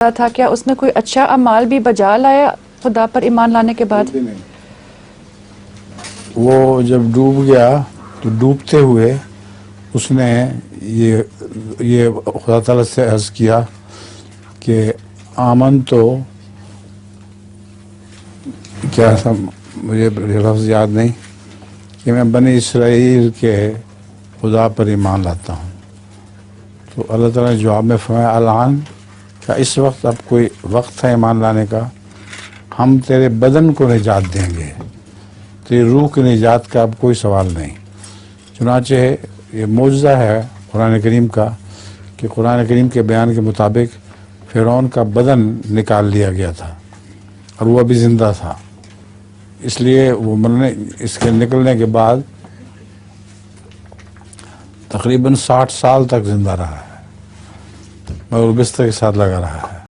تھا، کیا اس نے کوئی اچھا اعمال بھی بجا لایا خدا پر ایمان لانے کے بعد؟ وہ جب ڈوب گیا تو ڈوبتے ہوئے اس نے یہ خدا تعالیٰ سے عرض کیا کہ آمن تو کیا تھا، مجھے لفظ یاد نہیں، کہ میں بنی اسرائیل کے خدا پر ایمان لاتا ہوں. تو اللہ تعالیٰ نے جواب میں فرمایا الان، کیا اس وقت اب کوئی وقت ہے ایمان لانے کا؟ ہم تیرے بدن کو نجات دیں گے، تیری روح کی نجات کا اب کوئی سوال نہیں. چنانچہ یہ معجزہ ہے قرآن کریم کا کہ قرآن کریم کے بیان کے مطابق فرعون کا بدن نکال لیا گیا تھا اور وہ ابھی زندہ تھا، اس لیے وہ اس کے نکلنے کے بعد تقریباً 60 سال تک زندہ رہا ہے، مگر وہ بستر کے ساتھ لگا رہا ہے.